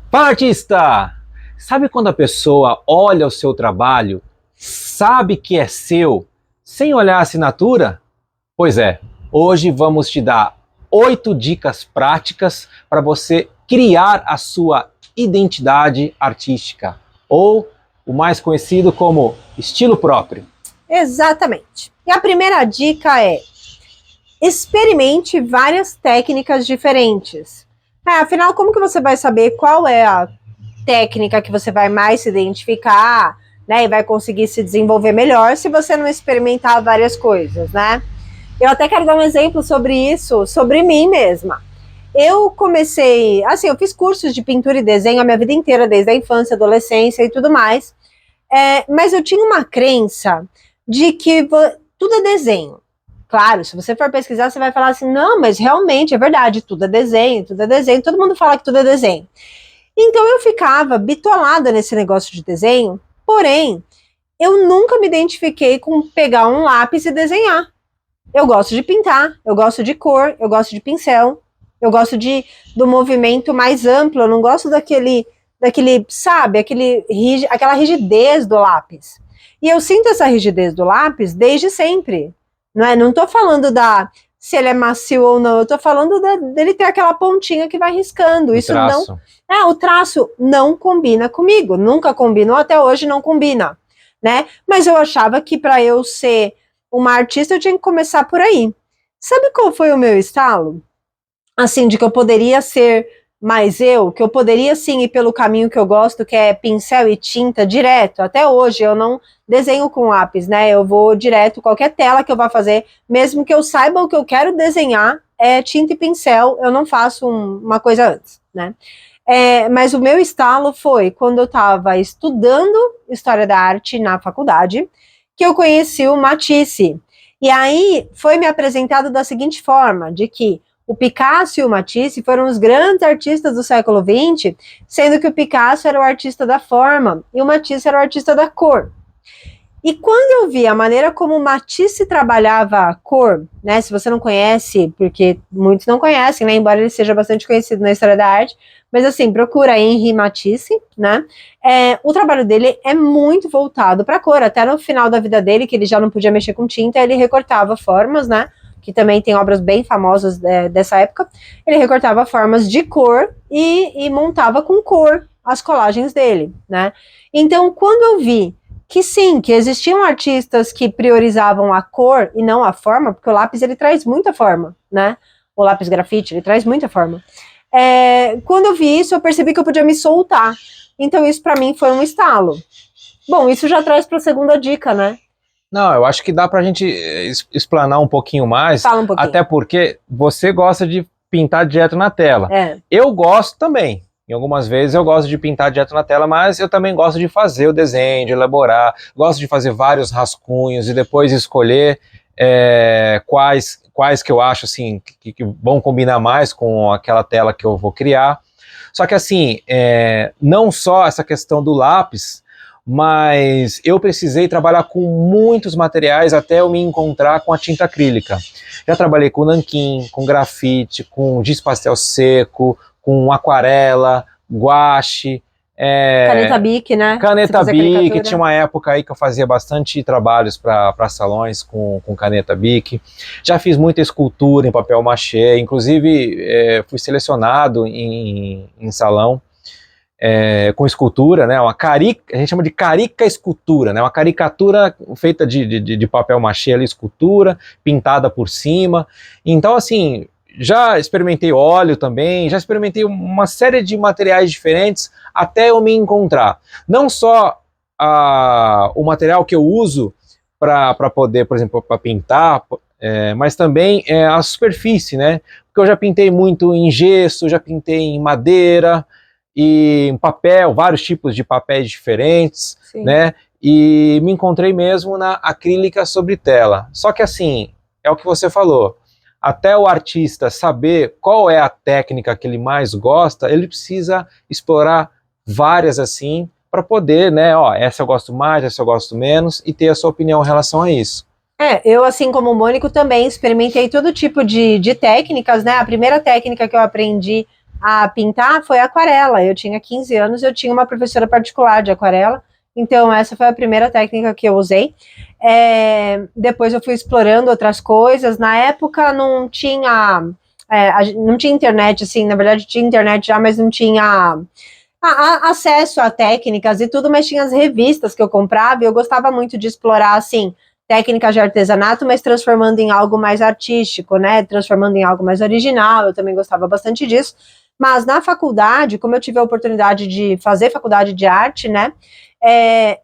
Fala, artista! Sabe quando a pessoa olha o seu trabalho, sabe que é seu, sem olhar a assinatura? Pois é, hoje vamos te dar 8 dicas práticas para você criar a sua identidade artística, ou o mais conhecido como estilo próprio. Exatamente. E a primeira dica é: experimente várias técnicas diferentes. Afinal, como que você vai saber qual é a técnica que você vai mais se identificar, né, e vai conseguir se desenvolver melhor se você não experimentar várias coisas, né? Eu até quero dar um exemplo sobre isso, sobre mim mesma. Eu comecei, assim, eu fiz cursos de pintura e desenho a minha vida inteira, desde a infância, adolescência e tudo mais, mas eu tinha uma crença de que tudo é desenho. Claro, se você for pesquisar, você vai falar assim, não, mas realmente é verdade, tudo é desenho, todo mundo fala que tudo é desenho. Então eu ficava bitolada nesse negócio de desenho, porém, eu nunca me identifiquei com pegar um lápis e desenhar. Eu gosto de pintar, eu gosto de cor, eu gosto de pincel, eu gosto do movimento mais amplo, eu não gosto sabe, aquela rigidez do lápis. E eu sinto essa rigidez do lápis desde sempre. Não tô falando se ele é macio ou não, eu tô falando dele ter aquela pontinha que vai riscando. O traço. O traço não combina comigo, nunca combinou, até hoje não combina, né? Mas eu achava que para eu ser uma artista eu tinha que começar por aí. Sabe qual foi o meu estalo? Assim, de que eu poderia ser mais que eu poderia sim ir pelo caminho que eu gosto, que é pincel e tinta direto. Até hoje eu não desenho com lápis, né? Eu vou direto, qualquer tela que eu vá fazer, mesmo que eu saiba o que eu quero desenhar, é tinta e pincel, eu não faço uma coisa antes, né? Mas o meu estalo foi quando eu estava estudando História da Arte na faculdade, que eu conheci o Matisse. E aí foi me apresentado da seguinte forma, de que o Picasso e o Matisse foram os grandes artistas do século XX, sendo que o Picasso era o artista da forma e o Matisse era o artista da cor. E quando eu vi a maneira como o Matisse trabalhava a cor, né, se você não conhece, porque muitos não conhecem, né, embora ele seja bastante conhecido na história da arte, mas assim, procura Henri Matisse, né, o trabalho dele é muito voltado para a cor, até no final da vida dele, que ele já não podia mexer com tinta, ele recortava formas, né, que também tem obras bem famosas dessa época, ele recortava formas de cor e montava com cor as colagens dele, né. Então, quando eu vi que sim, que existiam artistas que priorizavam a cor e não a forma, porque o lápis ele traz muita forma, né? O lápis grafite ele traz muita forma. Quando eu vi isso, eu percebi que eu podia me soltar. Então isso para mim foi um estalo. Bom, isso já traz para a segunda dica, né? Não, eu acho que dá pra gente explanar um pouquinho mais. Fala um pouquinho. Até porque você gosta de pintar direto na tela. Eu gosto também. Em algumas vezes eu gosto de pintar direto na tela, mas eu também gosto de fazer o desenho, de elaborar, gosto de fazer vários rascunhos e depois escolher quais que eu acho assim, que vão combinar mais com aquela tela que eu vou criar. Só que assim, não só essa questão do lápis, mas eu precisei trabalhar com muitos materiais até eu me encontrar com a tinta acrílica. Já trabalhei com nanquim, com grafite, com giz pastel seco, com aquarela, guache, caneta Bic, né? Caneta Bic, tinha uma época aí que eu fazia bastante trabalhos para salões com caneta Bic. Já fiz muita escultura em papel machê, inclusive fui selecionado em salão com escultura, né? A gente chama de carica escultura, né? Uma caricatura feita de papel machê ali, escultura, pintada por cima. Então, assim, já experimentei óleo também, já experimentei uma série de materiais diferentes até eu me encontrar. Não só o material que eu uso para poder, por exemplo, para pintar, mas também a superfície, né? Porque eu já pintei muito em gesso, já pintei em madeira, e em papel, vários tipos de papéis diferentes, sim, né? E me encontrei mesmo na acrílica sobre tela. Só que assim, é o que você falou, até o artista saber qual é a técnica que ele mais gosta, ele precisa explorar várias assim, para poder, né, essa eu gosto mais, essa eu gosto menos, e ter a sua opinião em relação a isso. Eu, assim como o Mônico, também experimentei todo tipo de técnicas, né? A primeira técnica que eu aprendi a pintar foi aquarela. Eu tinha 15 anos, eu tinha uma professora particular de aquarela, então essa foi a primeira técnica que eu usei. Depois eu fui explorando outras coisas. Na época não tinha, não tinha internet, assim, na verdade tinha internet já, mas não tinha acesso a técnicas e tudo, mas tinha as revistas que eu comprava e eu gostava muito de explorar, assim, técnicas de artesanato, mas transformando em algo mais artístico, né, transformando em algo mais original. Eu também gostava bastante disso. Mas na faculdade, como eu tive a oportunidade de fazer faculdade de arte, né,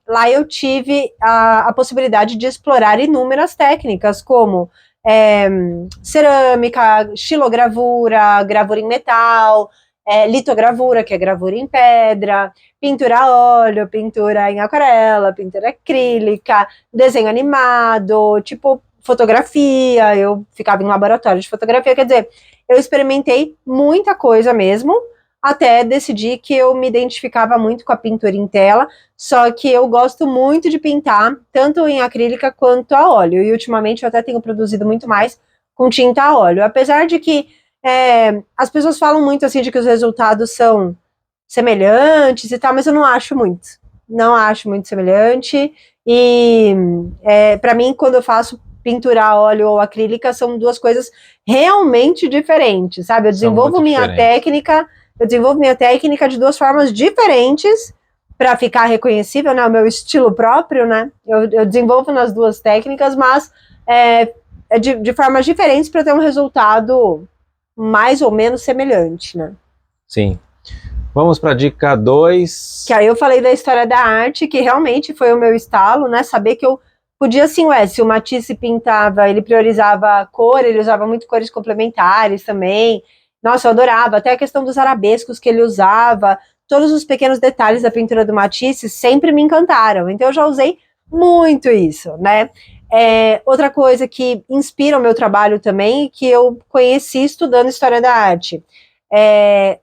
lá eu tive a possibilidade de explorar inúmeras técnicas, como cerâmica, xilogravura, gravura em metal, litogravura, que é gravura em pedra, pintura a óleo, pintura em aquarela, pintura acrílica, desenho animado, tipo fotografia. Eu ficava em laboratório de fotografia, quer dizer, eu experimentei muita coisa mesmo, até decidir que eu me identificava muito com a pintura em tela, só que eu gosto muito de pintar, tanto em acrílica quanto a óleo, e ultimamente eu até tenho produzido muito mais com tinta a óleo, apesar de que as pessoas falam muito assim de que os resultados são semelhantes e tal, mas eu não acho muito semelhante, e para mim, quando eu faço pintura a óleo ou acrílica, são duas coisas realmente diferentes, sabe? Eu desenvolvo minha técnica de duas formas diferentes para ficar reconhecível, né? O meu estilo próprio, né? Eu desenvolvo nas duas técnicas, mas de formas diferentes para ter um resultado mais ou menos semelhante, né? Sim. Vamos para a dica 2. Que aí eu falei da história da arte, que realmente foi o meu estalo, né? Saber que eu podia, assim, se o Matisse pintava, ele priorizava a cor, ele usava muito cores complementares também. Nossa, eu adorava. Até a questão dos arabescos que ele usava, todos os pequenos detalhes da pintura do Matisse sempre me encantaram. Então eu já usei muito isso, né? Outra coisa que inspira o meu trabalho também, que eu conheci estudando história da arte,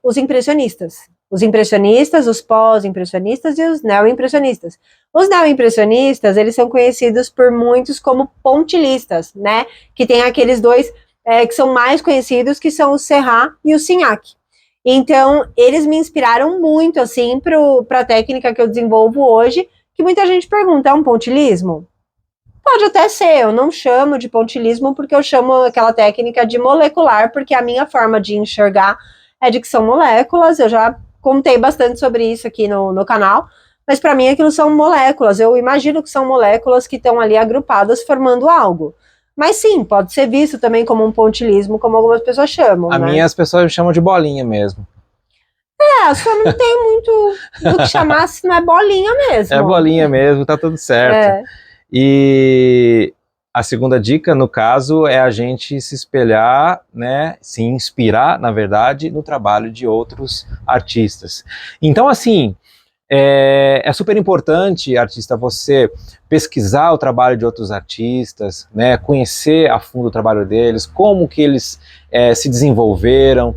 os impressionistas. Os impressionistas, os pós-impressionistas e os neo-impressionistas. Os neo-impressionistas, eles são conhecidos por muitos como pontilhistas, né? Que tem aqueles dois que são mais conhecidos, que são o Seurat e o Signac. Então, eles me inspiraram muito, assim, para a técnica que eu desenvolvo hoje, que muita gente pergunta, é um pontilhismo? Pode até ser, eu não chamo de pontilhismo porque eu chamo aquela técnica de molecular, porque a minha forma de enxergar é de que são moléculas. Eu já contei bastante sobre isso aqui no canal, mas para mim aquilo são moléculas. Eu imagino que são moléculas que estão ali agrupadas formando algo. Mas sim, pode ser visto também como um pontilhismo, como algumas pessoas chamam, A minha as pessoas chamam de bolinha mesmo. Só não tem muito do que chamar se não é bolinha mesmo. É bolinha mesmo, tá tudo certo. E a segunda dica, no caso, é a gente se espelhar, né, se inspirar, na verdade, no trabalho de outros artistas. Então, assim, é super importante, artista, você pesquisar o trabalho de outros artistas, né, conhecer a fundo o trabalho deles, como que eles se desenvolveram,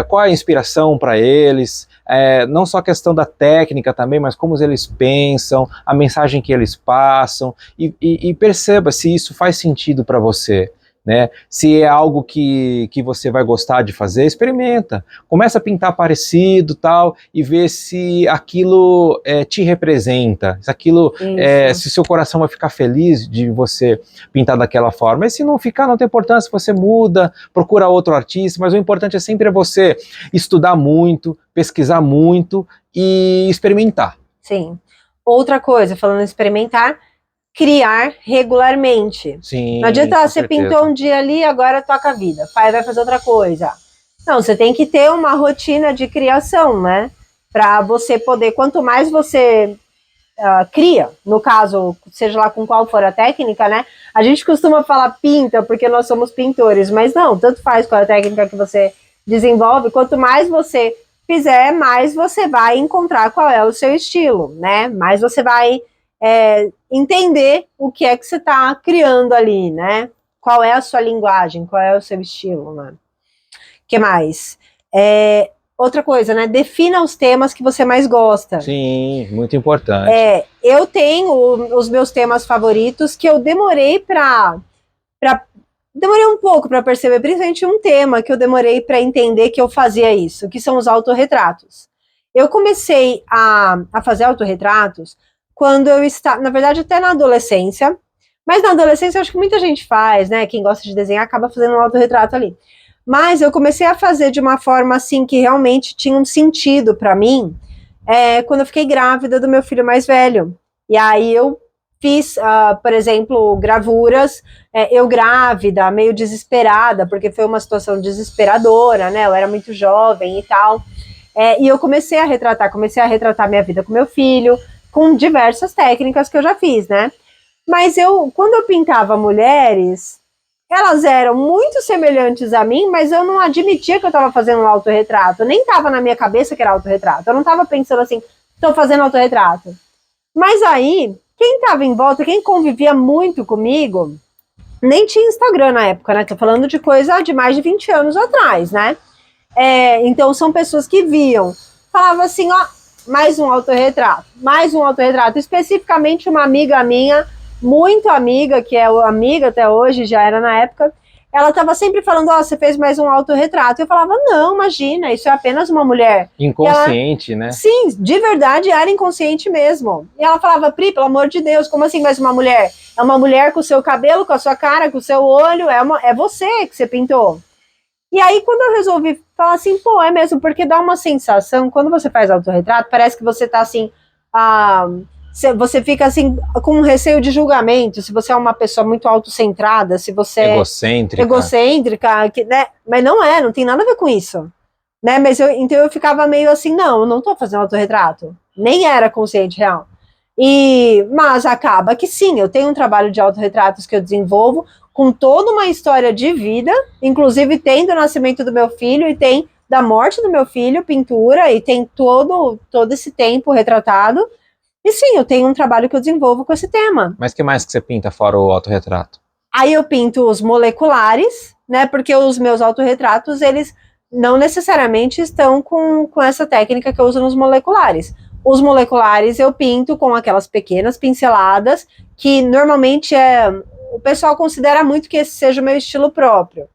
qual é a inspiração para eles, não só a questão da técnica também, mas como eles pensam, a mensagem que eles passam, e perceba se isso faz sentido para você. Né? Se é algo que você vai gostar de fazer, experimenta. Começa a pintar parecido, tal, e vê se aquilo te representa, se aquilo, se seu coração vai ficar feliz de você pintar daquela forma. E se não ficar, não tem importância, você muda, procura outro artista, mas o importante é sempre você estudar muito, pesquisar muito e experimentar. Sim. Outra coisa, falando em experimentar, criar regularmente. Sim, não adianta, você pintou um dia ali, agora toca a vida, vai fazer outra coisa. Não, você tem que ter uma rotina de criação, né? Para você poder, quanto mais você cria, no caso, seja lá com qual for a técnica, né? A gente costuma falar pinta porque nós somos pintores, mas não, tanto faz qual é a técnica que você desenvolve, quanto mais você fizer, mais você vai encontrar qual é o seu estilo, né? Mais você vai entender o que é que você está criando ali, né? Qual é a sua linguagem, qual é o seu estilo, né? O que mais? Outra coisa, né? Defina os temas que você mais gosta. Sim, muito importante. Eu tenho os meus temas favoritos que eu demorei para demorei um pouco para perceber, principalmente um tema que eu demorei para entender que eu fazia isso, que são os autorretratos. Eu comecei a fazer autorretratos quando eu estava, na verdade, até na adolescência, mas na adolescência eu acho que muita gente faz, né? Quem gosta de desenhar acaba fazendo um autorretrato ali. Mas eu comecei a fazer de uma forma assim que realmente tinha um sentido para mim, quando eu fiquei grávida do meu filho mais velho. E aí eu fiz, por exemplo, gravuras, eu grávida, meio desesperada, porque foi uma situação desesperadora, né? Eu era muito jovem e tal. E eu comecei a retratar minha vida com meu filho, com diversas técnicas que eu já fiz, né? Mas quando eu pintava mulheres, elas eram muito semelhantes a mim, mas eu não admitia que eu estava fazendo um autorretrato. Nem estava na minha cabeça que era autorretrato. Eu não estava pensando assim, estou fazendo autorretrato. Mas aí, quem estava em volta, quem convivia muito comigo, nem tinha Instagram na época, né? Tô falando de coisa de mais de 20 anos atrás, né? Então são pessoas que viam, falava assim, ó, mais um autorretrato, especificamente uma amiga minha, muito amiga, que é amiga até hoje, já era na época, ela estava sempre falando, ó, você fez mais um autorretrato. Eu falava, não, imagina, isso é apenas uma mulher. Inconsciente, né? Sim, de verdade era inconsciente mesmo. E ela falava, Pri, pelo amor de Deus, como assim mais uma mulher? É uma mulher com o seu cabelo, com a sua cara, com o seu olho, é você que você pintou. E aí, quando eu resolvi falar assim, pô, é mesmo, porque dá uma sensação, quando você faz autorretrato, parece que você tá assim, você fica assim, com um receio de julgamento, se você é uma pessoa muito autocentrada, se você egocêntrica, né? Mas não tem nada a ver com isso, né? Mas então eu ficava meio assim, não, eu não tô fazendo autorretrato, nem era consciente real. Mas acaba que sim, eu tenho um trabalho de autorretratos que eu desenvolvo, com toda uma história de vida, inclusive tem do nascimento do meu filho e tem da morte do meu filho, pintura, e tem todo esse tempo retratado. E sim, eu tenho um trabalho que eu desenvolvo com esse tema. Mas o que mais que você pinta fora o autorretrato? Aí eu pinto os moleculares, né, porque os meus autorretratos, eles não necessariamente estão com essa técnica que eu uso nos moleculares. Os moleculares eu pinto com aquelas pequenas pinceladas, que normalmente o pessoal considera muito que esse seja o meu estilo próprio.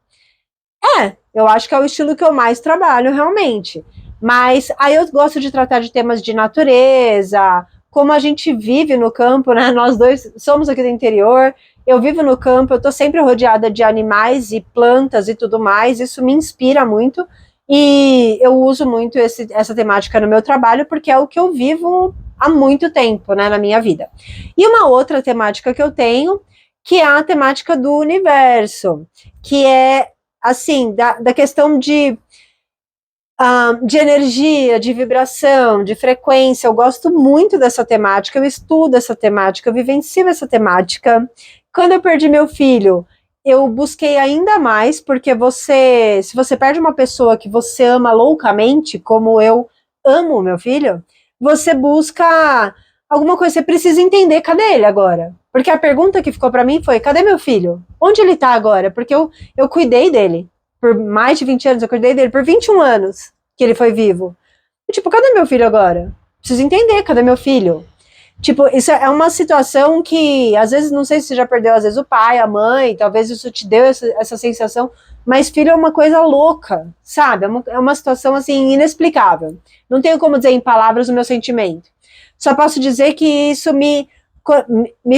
Eu acho que é o estilo que eu mais trabalho, realmente. Mas aí eu gosto de tratar de temas de natureza, como a gente vive no campo, né? Nós dois somos aqui do interior, eu vivo no campo, eu tô sempre rodeada de animais e plantas e tudo mais, isso me inspira muito, e eu uso muito essa temática no meu trabalho, porque é o que eu vivo há muito tempo, né, na minha vida. E uma outra temática que eu tenho, que é a temática do universo, que é, assim, da questão de energia, de vibração, de frequência. Eu gosto muito dessa temática, eu estudo essa temática, eu vivencio essa temática. Quando eu perdi meu filho, eu busquei ainda mais, porque se você perde uma pessoa que você ama loucamente, como eu amo o meu filho, você busca alguma coisa, você precisa entender, cadê ele agora? Porque a pergunta que ficou para mim foi, cadê meu filho? Onde ele tá agora? Porque eu cuidei dele por mais de 20 anos, eu cuidei dele por 21 anos que ele foi vivo. E, tipo, cadê meu filho agora? Preciso entender, cadê meu filho? Tipo, isso é uma situação que, às vezes, não sei se você já perdeu, às vezes, o pai, a mãe, talvez isso te deu essa sensação, mas filho é uma coisa louca, sabe? É uma situação, assim, inexplicável. Não tenho como dizer em palavras o meu sentimento. Só posso dizer que isso me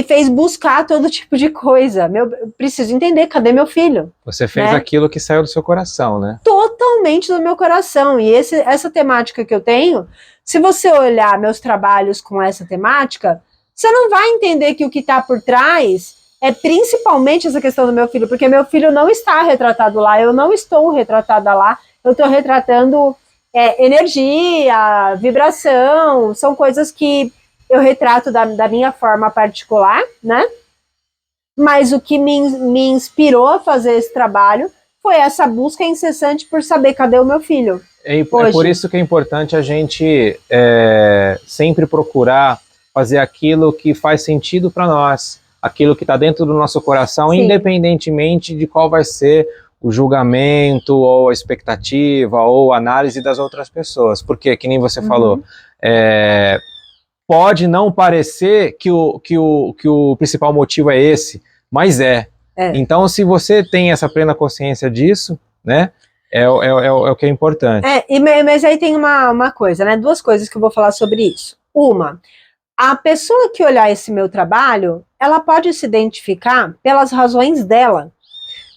fez buscar todo tipo de coisa. Eu preciso entender, cadê meu filho? Você fez aquilo que saiu do seu coração, né? Totalmente do meu coração. E essa temática que eu tenho, se você olhar meus trabalhos com essa temática, você não vai entender que o que está por trás é principalmente essa questão do meu filho, porque meu filho não está retratado lá, eu não estou retratada lá, eu estou retratando energia, vibração, são coisas que eu retrato da minha forma particular, né? Mas o que me inspirou a fazer esse trabalho foi essa busca incessante por saber cadê o meu filho. É por isso que é importante a gente sempre procurar fazer aquilo que faz sentido para nós, aquilo que está dentro do nosso coração, sim, independentemente de qual vai ser o julgamento, ou a expectativa, ou a análise das outras pessoas. Porque, que nem você falou, pode não parecer que o principal motivo é esse, mas Então, se você tem essa plena consciência disso, né, é o que é importante. Mas aí tem uma coisa, né? Duas coisas que eu vou falar sobre isso. Uma, a pessoa que olhar esse meu trabalho, ela pode se identificar pelas razões dela,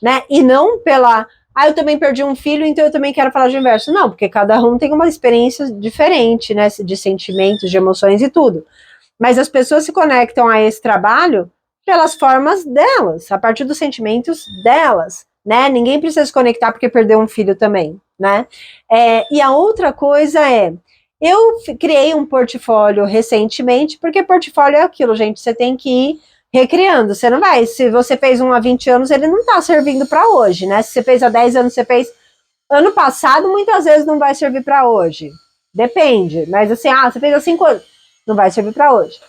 né? E não pela, eu também perdi um filho, então eu também quero falar de inverso. Não, porque cada um tem uma experiência diferente, né? De sentimentos, de emoções e tudo. Mas as pessoas se conectam a esse trabalho pelas formas delas, a partir dos sentimentos delas, né? Ninguém precisa se conectar porque perdeu um filho também, né? E a outra coisa eu criei um portfólio recentemente, porque portfólio é aquilo, gente, você tem que ir recriando, você não vai, se você fez um há 20 anos, ele não tá servindo para hoje, né? Se você fez há 10 anos, você fez ano passado, muitas vezes não vai servir para hoje, depende, mas assim, você fez há 5 anos, não vai servir para hoje.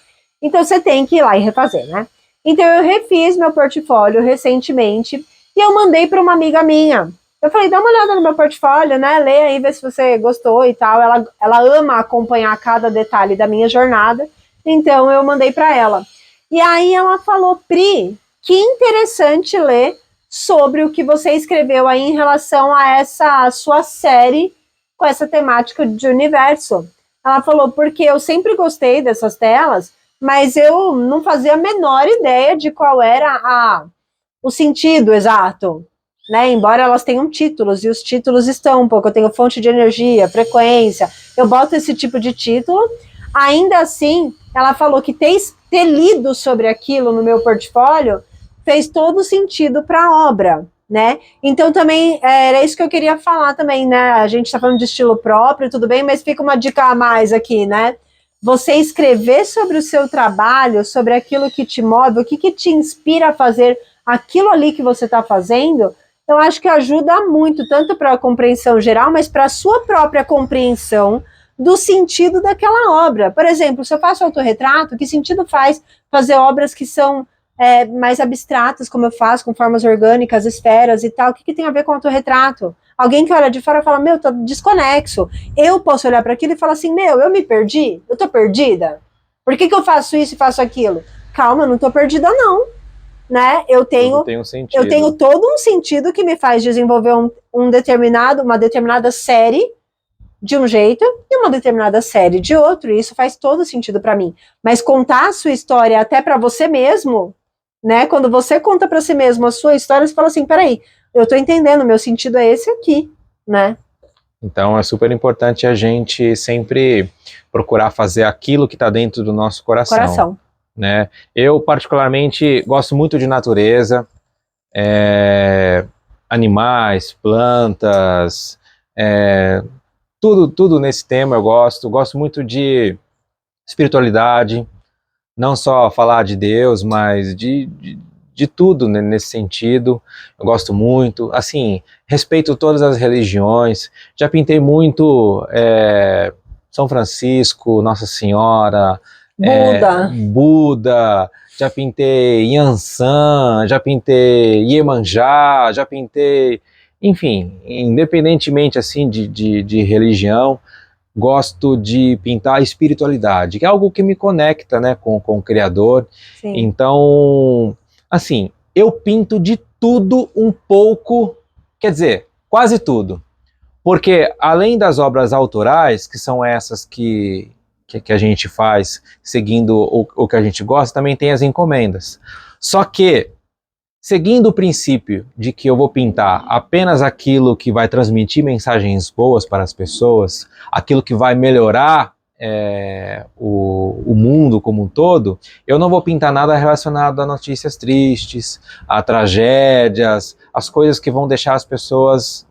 Então você tem que ir lá e refazer, né? Então eu refiz meu portfólio recentemente e eu mandei para uma amiga minha. Eu falei, dá uma olhada no meu portfólio, né? Lê aí, vê se você gostou e tal. Ela ama acompanhar cada detalhe da minha jornada, então eu mandei para ela. E aí ela falou, Pri, que interessante ler sobre o que você escreveu aí em relação a essa sua série com essa temática de universo. Ela falou, porque eu sempre gostei dessas telas, mas eu não fazia a menor ideia de qual era o sentido exato, né? Embora elas tenham títulos, e os títulos estão um pouco, eu tenho fonte de energia, frequência, eu boto esse tipo de título, ainda assim, ela falou que ter lido sobre aquilo no meu portfólio fez todo sentido para a obra, né? Então também era isso que eu queria falar também, né? A gente está falando de estilo próprio, tudo bem, mas fica uma dica a mais aqui, né? Você escrever sobre o seu trabalho, sobre aquilo que te move, o que te inspira a fazer aquilo ali que você está fazendo, eu acho que ajuda muito, tanto para a compreensão geral, mas para a sua própria compreensão do sentido daquela obra. Por exemplo, se eu faço autorretrato, que sentido faz fazer obras que são mais abstratas, como eu faço, com formas orgânicas, esferas e tal? O que tem a ver com autorretrato? Alguém que olha de fora fala, meu, tô desconexo. Eu posso olhar para aquilo e falar assim, meu, eu me perdi? Eu tô perdida? Por que eu faço isso e faço aquilo? Calma, eu não tô perdida não, né? Eu tenho todo um sentido que me faz desenvolver uma determinada série de um jeito e uma determinada série de outro, e isso faz todo sentido para mim. Mas contar a sua história até para você mesmo, né? Quando você conta para si mesmo a sua história, você fala assim, peraí, eu tô entendendo, meu sentido é esse aqui, né? Então é super importante a gente sempre procurar fazer aquilo que está dentro do nosso coração. Né? Eu particularmente gosto muito de natureza, animais, plantas, tudo nesse tema eu gosto muito de espiritualidade, não só falar de Deus, mas de tudo nesse sentido, eu gosto muito, assim, respeito todas as religiões, já pintei muito São Francisco, Nossa Senhora, Buda, já pintei Yansan, já pintei Iemanjá, já pintei, enfim, independentemente assim de religião, gosto de pintar a espiritualidade, que é algo que me conecta, né, com o Criador. Sim. Então, assim, eu pinto de tudo um pouco, quer dizer, quase tudo, porque além das obras autorais, que são essas que a gente faz seguindo o que a gente gosta, também tem as encomendas. Só que, seguindo o princípio de que eu vou pintar apenas aquilo que vai transmitir mensagens boas para as pessoas, aquilo que vai melhorar o mundo como um todo, eu não vou pintar nada relacionado a notícias tristes, a tragédias, as coisas que vão deixar as pessoas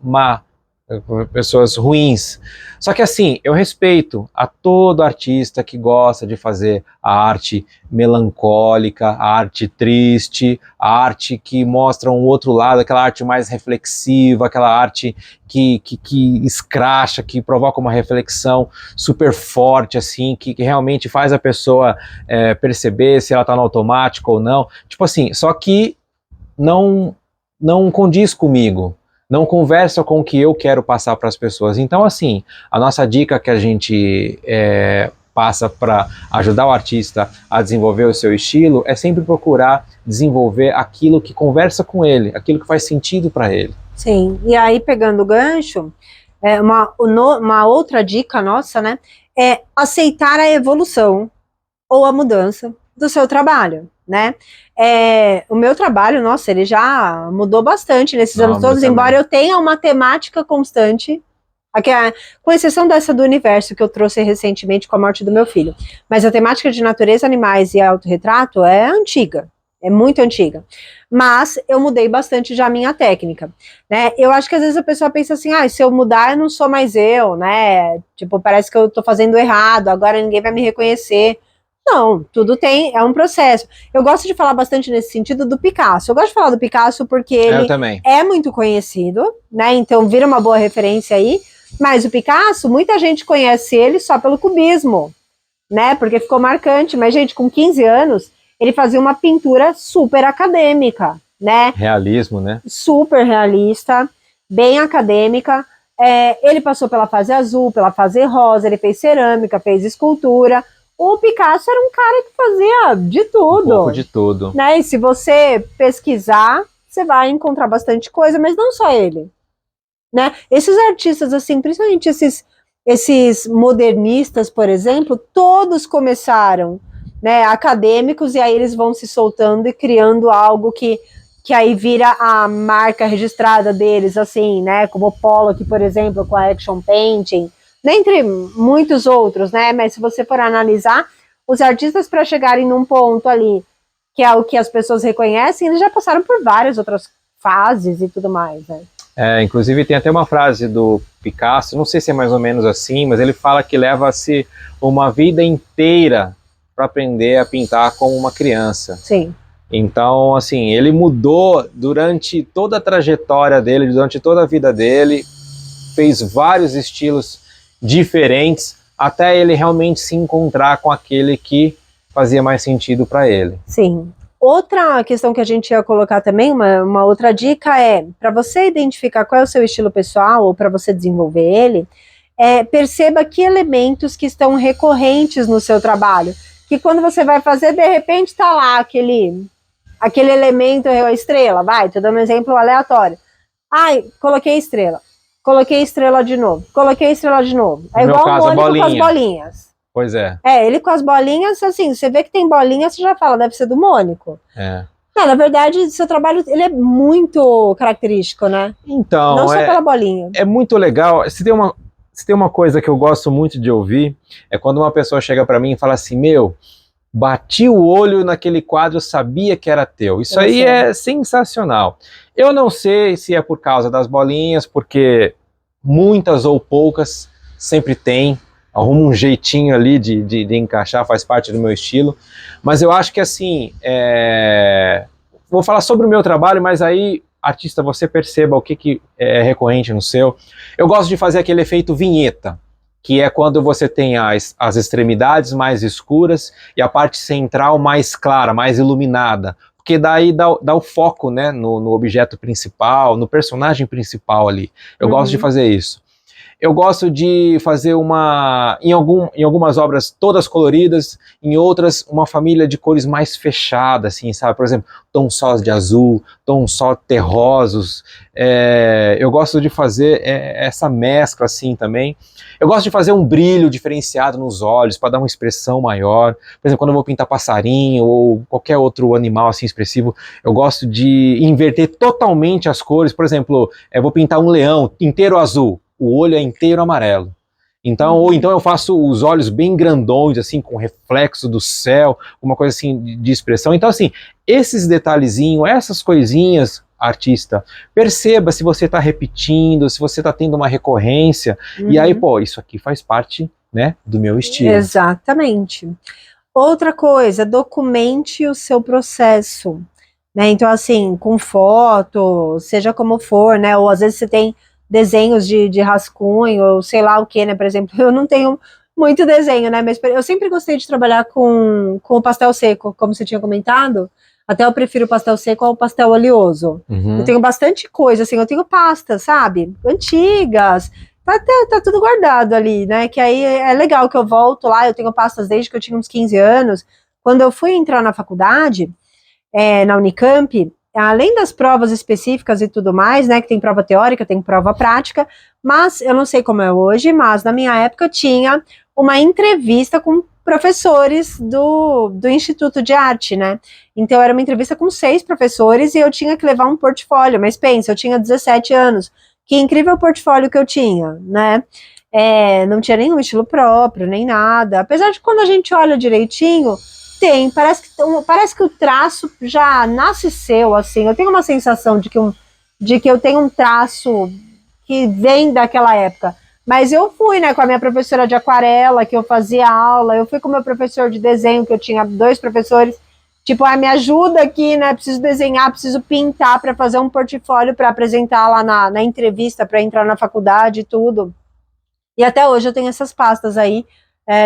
pessoas ruins. Só que assim, eu respeito a todo artista que gosta de fazer a arte melancólica, a arte triste, a arte que mostra um outro lado, aquela arte mais reflexiva, aquela arte que escracha, que provoca uma reflexão super forte, assim, que realmente faz a pessoa perceber se ela tá no automático ou não. Tipo assim, só que não condiz comigo. Não conversa com o que eu quero passar para as pessoas. Então, assim, a nossa dica que a gente passa para ajudar o artista a desenvolver o seu estilo, é sempre procurar desenvolver aquilo que conversa com ele, aquilo que faz sentido para ele. Sim, e aí pegando o gancho, uma outra dica nossa, né, é aceitar a evolução ou a mudança do seu trabalho, né? O meu trabalho, nossa, ele já mudou bastante nesses anos todos, embora eu tenha uma temática constante, com exceção dessa do universo que eu trouxe recentemente com a morte do meu filho. Mas a temática de natureza, animais e autorretrato é antiga, é muito antiga. Mas eu mudei bastante já a minha técnica, né? Eu acho que às vezes a pessoa pensa assim, se eu mudar eu não sou mais eu, né? Tipo, parece que eu tô fazendo errado, agora ninguém vai me reconhecer. Não, tudo é um processo. Eu gosto de falar bastante nesse sentido do Picasso. Eu gosto de falar do Picasso porque ele é muito conhecido, né? Então vira uma boa referência aí. Mas o Picasso, muita gente conhece ele só pelo cubismo, né? Porque ficou marcante. Mas, gente, com 15 anos, ele fazia uma pintura super acadêmica, né? Realismo, né? Super realista, bem acadêmica. Ele passou pela fase azul, pela fase rosa, ele fez cerâmica, fez escultura. O Picasso era um cara que fazia de tudo. Um pouco de tudo. Né? E se você pesquisar, você vai encontrar bastante coisa, mas não só ele. Né? Esses artistas, assim, principalmente esses modernistas, por exemplo, todos começaram, né, acadêmicos, e aí eles vão se soltando e criando algo que aí vira a marca registrada deles, assim, né? Como o Pollock, por exemplo, com a Action Painting. Dentre muitos outros, né? Mas se você for analisar, os artistas para chegarem num ponto ali, que é o que as pessoas reconhecem, eles já passaram por várias outras fases e tudo mais, né? Inclusive tem até uma frase do Picasso, não sei se é mais ou menos assim, mas ele fala que leva-se uma vida inteira para aprender a pintar como uma criança. Sim. Então, assim, ele mudou durante toda a trajetória dele, durante toda a vida dele, fez vários estilos diferentes até ele realmente se encontrar com aquele que fazia mais sentido para ele. Sim. Outra questão que a gente ia colocar também, uma outra dica para você identificar qual é o seu estilo pessoal ou para você desenvolver ele, perceba que elementos que estão recorrentes no seu trabalho, que quando você vai fazer, de repente está lá aquele elemento, a estrela, tô dando um exemplo aleatório. Coloquei estrela de novo, coloquei estrela de novo. É igual o Mônico com as bolinhas. Pois é. Ele com as bolinhas, assim, você vê que tem bolinha, você já fala, deve ser do Mônico. Na verdade, seu trabalho, ele é muito característico, né? Então, não só pela bolinha. É muito legal. Se tem uma coisa que eu gosto muito de ouvir, é quando uma pessoa chega para mim e fala assim, bati o olho naquele quadro, sabia que era teu. Isso aí é sensacional. Eu não sei se é por causa das bolinhas, porque muitas ou poucas sempre tem, arrumo um jeitinho ali de encaixar, faz parte do meu estilo, mas eu acho que assim, vou falar sobre o meu trabalho, mas aí, artista, você perceba o que é recorrente no seu. Eu gosto de fazer aquele efeito vinheta, que é quando você tem as extremidades mais escuras e a parte central mais clara, mais iluminada, porque daí dá o foco, né, no objeto principal, no personagem principal ali. Eu gosto de fazer isso. Eu gosto de fazer em algumas obras todas coloridas, em outras uma família de cores mais fechada, assim, sabe? Por exemplo, tons sós de azul, tons só terrosos. Eu gosto de fazer essa mescla assim também. Eu gosto de fazer um brilho diferenciado nos olhos para dar uma expressão maior. Por exemplo, quando eu vou pintar passarinho ou qualquer outro animal assim expressivo, eu gosto de inverter totalmente as cores. Por exemplo, eu vou pintar um leão inteiro azul, o olho é inteiro amarelo. Então, ou então eu faço os olhos bem grandões, assim, com reflexo do céu, uma coisa assim de expressão. Então, assim, esses detalhezinhos, essas coisinhas, artista, perceba se você está repetindo, se você está tendo uma recorrência, e aí, isso aqui faz parte, né, do meu estilo. Exatamente. Outra coisa, documente o seu processo, né? Então, assim, com foto, seja como for, né? Ou às vezes você tem desenhos de rascunho, ou sei lá o que, né? Por exemplo, eu não tenho muito desenho, né? Mas eu sempre gostei de trabalhar com o pastel seco, como você tinha comentado. Até eu prefiro o pastel seco ao pastel oleoso. Eu tenho bastante coisa, assim, eu tenho pastas, sabe? Antigas. Tá tudo guardado ali, né? Que aí é legal que eu volto lá, eu tenho pastas desde que eu tinha uns 15 anos. Quando eu fui entrar na faculdade, na Unicamp, além das provas específicas e tudo mais, né? Que tem prova teórica, tem prova prática, mas eu não sei como é hoje, mas na minha época tinha uma entrevista com professores do Instituto de Arte, né? Então era uma entrevista com 6 professores e eu tinha que levar um portfólio, mas pensa, eu tinha 17 anos. Que incrível portfólio que eu tinha, né? Não tinha nenhum estilo próprio, nem nada. Apesar de quando a gente olha direitinho, parece que o traço já nasce seu, assim. Eu tenho uma sensação de que eu tenho um traço que vem daquela época. Mas eu fui, né, com a minha professora de aquarela, que eu fazia aula, eu fui com o meu professor de desenho, que eu tinha 2 professores. Tipo, me ajuda aqui, né? Preciso desenhar, preciso pintar para fazer um portfólio para apresentar lá na entrevista, para entrar na faculdade e tudo. E até hoje eu tenho essas pastas aí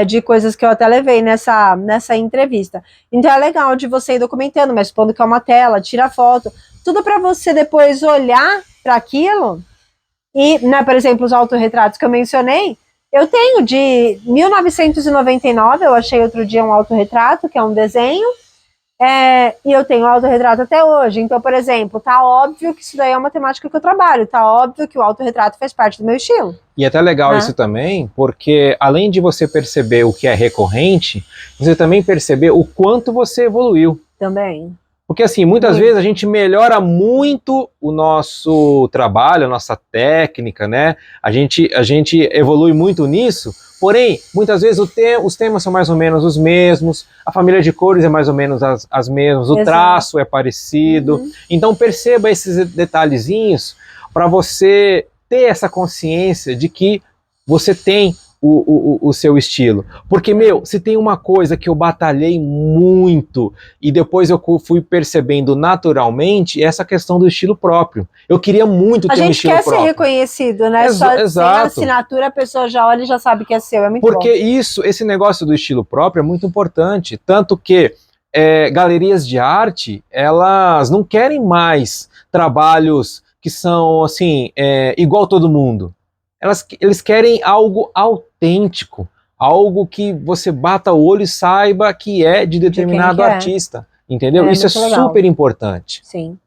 de coisas que eu até levei nessa entrevista. Então é legal de você ir documentando, mas supondo que é uma tela, tira foto, tudo para você depois olhar para aquilo. E, né, por exemplo, os autorretratos que eu mencionei, eu tenho de 1999, eu achei outro dia um autorretrato, que é um desenho. E eu tenho autorretrato até hoje. Então, por exemplo, tá óbvio que isso daí é uma temática que eu trabalho, tá óbvio que o autorretrato faz parte do meu estilo. E é até legal isso também, porque além de você perceber o que é recorrente, você também perceber o quanto você evoluiu. Também. Porque assim, muitas vezes a gente melhora muito o nosso trabalho, a nossa técnica, né? A gente evolui muito nisso, porém, muitas vezes os temas são mais ou menos os mesmos, a família de cores é mais ou menos as mesmas, o traço é parecido. Então perceba esses detalhezinhos para você ter essa consciência de que você tem o seu estilo. Porque, se tem uma coisa que eu batalhei muito e depois eu fui percebendo naturalmente, é essa questão do estilo próprio. Eu queria muito ter um estilo próprio. A gente quer ser reconhecido, né? Exato. Sem a assinatura, a pessoa já olha e já sabe que é seu, é muito bom. Porque esse negócio do estilo próprio é muito importante, tanto que galerias de arte, elas não querem mais trabalhos que são, assim, igual todo mundo. Eles querem algo autêntico, algo que você bata o olho e saiba que é de determinado artista, entendeu? Isso é legal. Super importante. Sim.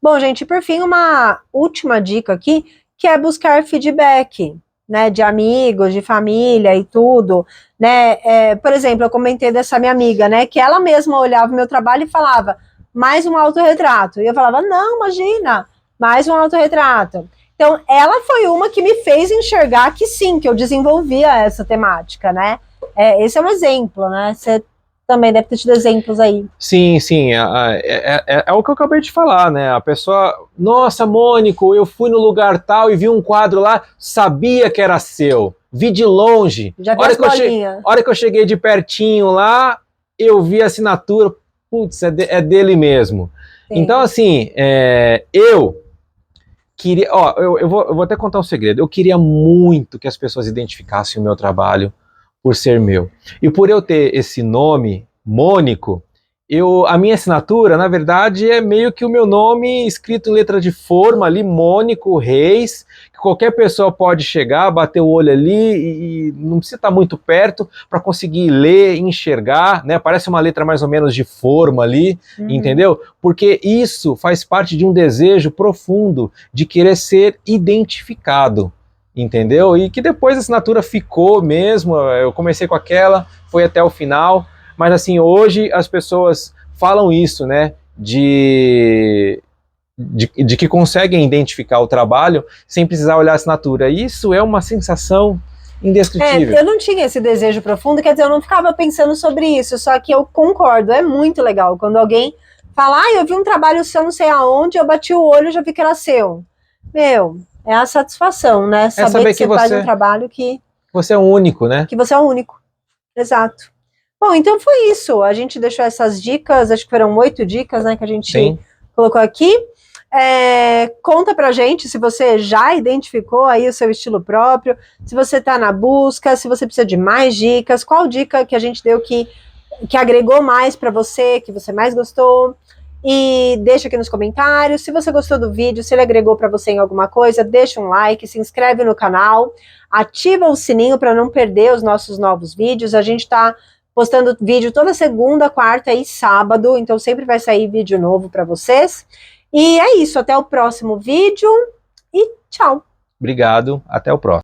Bom, gente, por fim, uma última dica aqui, que é buscar feedback, né, de amigos, de família e tudo, né? Por exemplo, eu comentei dessa minha amiga, né, que ela mesma olhava o meu trabalho e falava, mais um autorretrato. E eu falava, não, imagina, mais um autorretrato. Então, ela foi uma que me fez enxergar que sim, que eu desenvolvia essa temática, né? Esse é um exemplo, né? Você também deve ter tido exemplos aí. Sim, sim. É o que eu acabei de falar, né? A pessoa, nossa, Mônico, eu fui no lugar tal e vi um quadro lá, sabia que era seu. Vi de longe. Já vi as bolinhas. A hora que eu cheguei de pertinho lá, eu vi a assinatura. Putz, é dele mesmo. Sim. Então, assim, eu queria, eu vou até contar um segredo. Eu queria muito que as pessoas identificassem o meu trabalho por ser meu. E por eu ter esse nome, Mônico, a minha assinatura, na verdade, é meio que o meu nome escrito em letra de forma ali, Mônico Reis, que qualquer pessoa pode chegar, bater o olho ali e não precisa estar muito perto para conseguir ler, enxergar, né? Parece uma letra mais ou menos de forma ali, entendeu? Porque isso faz parte de um desejo profundo de querer ser identificado, entendeu? E que depois a assinatura ficou mesmo, eu comecei com aquela, foi até o final. Mas assim, hoje as pessoas falam isso, né, de que conseguem identificar o trabalho sem precisar olhar a assinatura. Isso é uma sensação indescritível. Eu não tinha esse desejo profundo, quer dizer, eu não ficava pensando sobre isso, só que eu concordo, é muito legal quando alguém fala, eu vi um trabalho seu não sei aonde, eu bati o olho e já vi que era seu. É a satisfação, né, saber que você faz um trabalho que... Você é único, né? Que você é único, exato. Bom, então foi isso. A gente deixou essas dicas, acho que foram 8 dicas, né, que a gente colocou aqui. Conta pra gente se você já identificou aí o seu estilo próprio, se você tá na busca, se você precisa de mais dicas, qual dica que a gente deu que agregou mais pra você, que você mais gostou. E deixa aqui nos comentários. Se você gostou do vídeo, se ele agregou para você em alguma coisa, deixa um like, se inscreve no canal, ativa o sininho para não perder os nossos novos vídeos. A gente está postando vídeo toda segunda, quarta e sábado, então sempre vai sair vídeo novo para vocês. E é isso, até o próximo vídeo e tchau! Obrigado, até o próximo.